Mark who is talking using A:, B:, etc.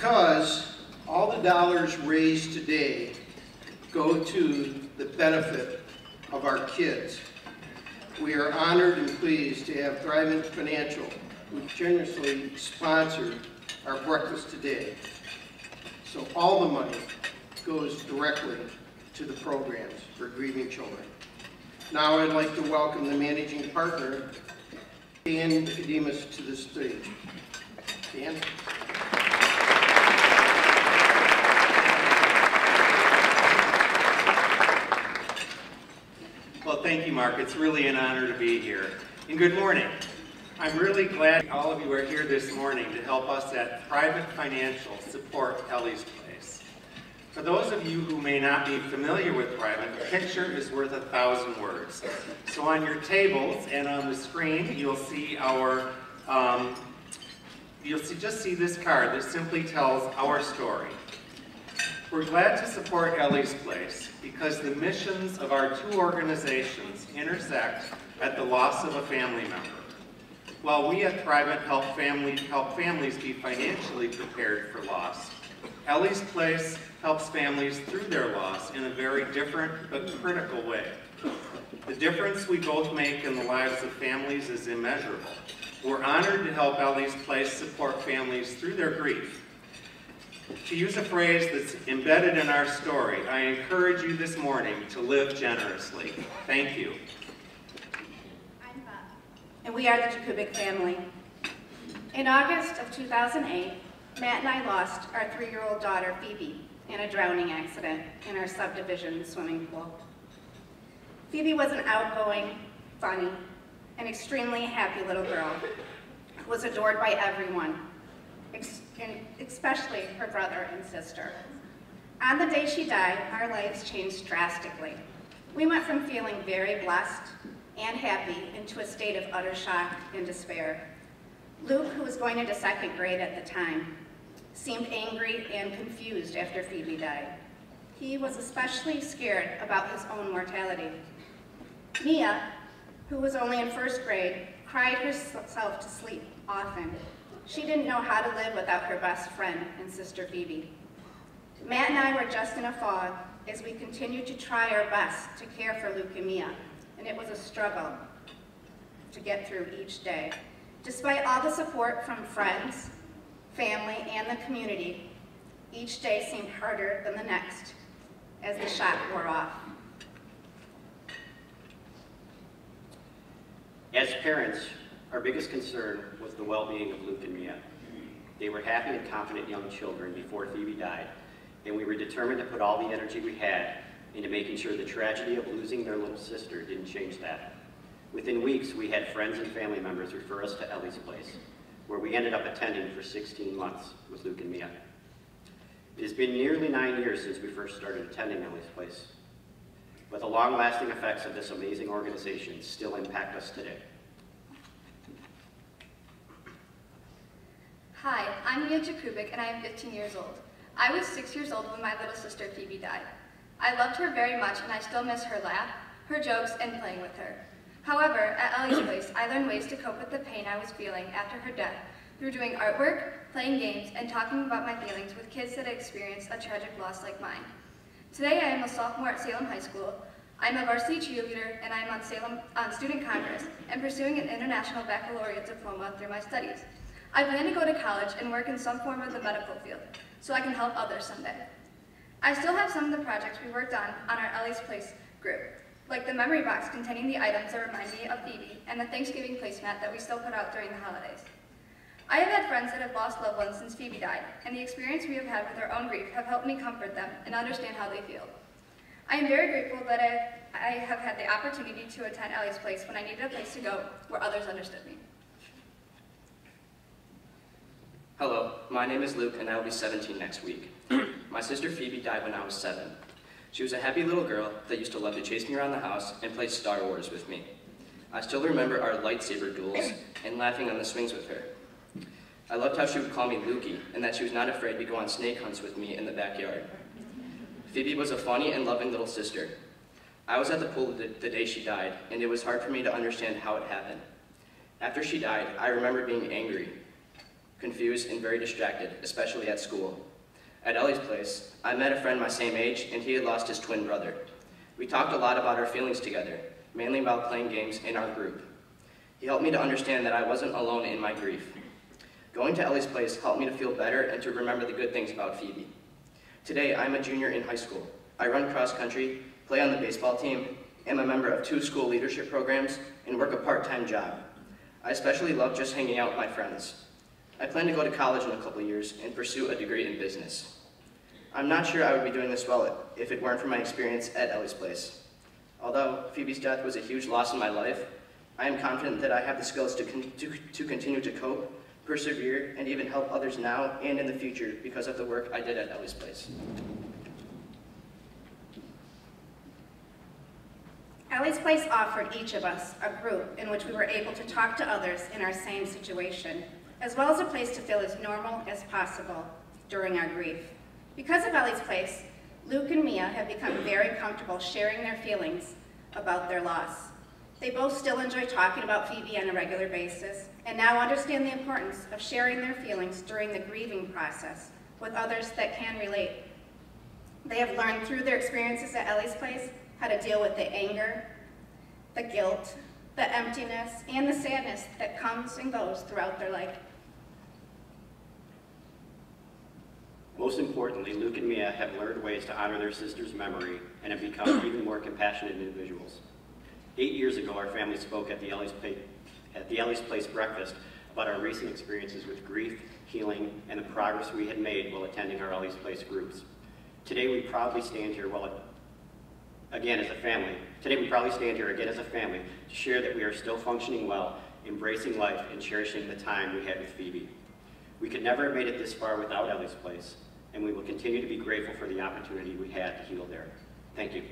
A: because all the dollars raised today go to the benefit of our kids. We are honored and pleased to have Thrivent Financial, who generously sponsored our breakfast today. So all the money goes directly to the programs for grieving children. Now I'd like to welcome the managing partner, Dan Nickodemus, to the stage. Dan?
B: Well, thank you, Mark. It's really an honor to be here. And good morning. I'm really glad all of you are here this morning to help us at Thrivent Financial support Ellie's Place. For those of you who may not be familiar with Thrivent, a picture is worth 1,000 words. So on your tables and on the screen, you'll see our, just see this card that simply tells our story. We're glad to support Ellie's Place because the missions of our two organizations intersect at the loss of a family member. While we at Thrivent help families be financially prepared for loss, Ellie's Place helps families through their loss in a very different but critical way. The difference we both make in the lives of families is immeasurable. We're honored to help Ellie's Place support families through their grief. To use a phrase that's embedded in our story, I encourage you this morning to live generously. Thank you.
C: I'm Bob, and we are the Jacubik family. In August of 2008, Matt and I lost our 3-year-old daughter, Phoebe, in a drowning accident in our subdivision swimming pool. Phoebe was an outgoing, funny, and extremely happy little girl who was adored by everyone, especially her brother and sister. On the day she died, our lives changed drastically. We went from feeling very blessed and happy into a state of utter shock and despair. Luke, who was going into 2nd grade at the time, seemed angry and confused after Phoebe died. He was especially scared about his own mortality. Mia, who was only in 1st grade, cried herself to sleep often. She didn't know how to live without her best friend and sister Phoebe. Matt and I were just in a fog as we continued to try our best to care for Luke and Mia, and it was a struggle to get through each day. Despite all the support from friends, family, and the community, each day seemed harder than the next as the shock wore off.
D: As parents, our biggest concern was the well-being of Luke and Mia. They were happy and confident young children before Phoebe died, and we were determined to put all the energy we had into making sure the tragedy of losing their little sister didn't change that. Within weeks, we had friends and family members refer us to Ellie's Place, where we ended up attending for 16 months with Luke and Mia. It has been nearly 9 years since we first started attending Ellie's Place, but the long-lasting effects of this amazing organization still impact us today.
E: Hi, I'm Jacubik and I am 15 years old. I was 6 years old when my little sister Phoebe died. I loved her very much and I still miss her laugh, her jokes, and playing with her. However, at Ellie's Place, I learned ways to cope with the pain I was feeling after her death through doing artwork, playing games, and talking about my feelings with kids that experienced a tragic loss like mine. Today I am a sophomore at Salem High School. I'm a varsity cheerleader and I am on Student Congress and pursuing an International Baccalaureate diploma through my studies. I plan to go to college and work in some form of the medical field, so I can help others someday. I still have some of the projects we worked on our Ellie's Place group, like the memory box containing the items that remind me of Phoebe and the Thanksgiving placemat that we still put out during the holidays. I have had friends that have lost loved ones since Phoebe died, and the experience we have had with our own grief have helped me comfort them and understand how they feel. I am very grateful that I have had the opportunity to attend Ellie's Place when I needed a place to go where others understood me.
F: Hello, my name is Luke and I will be 17 next week. My sister Phoebe died when I was 7. She was a happy little girl that used to love to chase me around the house and play Star Wars with me. I still remember our lightsaber duels and laughing on the swings with her. I loved how she would call me Lukey and that she was not afraid to go on snake hunts with me in the backyard. Phoebe was a funny and loving little sister. I was at the pool the day she died, and it was hard for me to understand how it happened. After she died, I remember being angry, confused, and very distracted, especially at school. At Ellie's place, I met a friend my same age, and he had lost his twin brother. We talked a lot about our feelings together, mainly about playing games in our group. He helped me to understand that I wasn't alone in my grief. Going to Ellie's place helped me to feel better and to remember the good things about Phoebe. Today, I'm a junior in high school. I run cross country, play on the baseball team, am a member of 2 school leadership programs, and work a part-time job. I especially love just hanging out with my friends. I plan to go to college in a couple of years and pursue a degree in business. I'm not sure I would be doing this well if it weren't for my experience at Ellie's place. Although Phoebe's death was a huge loss in my life, I am confident that I have the skills to continue to cope, persevere, and even help others now and in the future because of the work I did at Ellie's place.
C: Ellie's Place offered each of us a group in which we were able to talk to others in our same situation, as well as a place to feel as normal as possible during our grief. Because of Ellie's Place, Luke and Mia have become very comfortable sharing their feelings about their loss. They both still enjoy talking about Phoebe on a regular basis, and now understand the importance of sharing their feelings during the grieving process with others that can relate. They have learned through their experiences at Ellie's Place how to deal with the anger, the guilt, the emptiness, and the sadness that comes and goes throughout their life.
D: Most importantly, Luke and Mia have learned ways to honor their sister's memory and have become even more compassionate individuals. 8 years ago, our family spoke at the Ellie's Place breakfast about our recent experiences with grief, healing, and the progress we had made while attending our Ellie's Place groups. Today, we proudly stand here again as a family to share that we are still functioning well, embracing life, and cherishing the time we had with Phoebe. We could never have made it this far without Ellie's Place, and we will continue to be grateful for the opportunity we had to heal there. Thank you.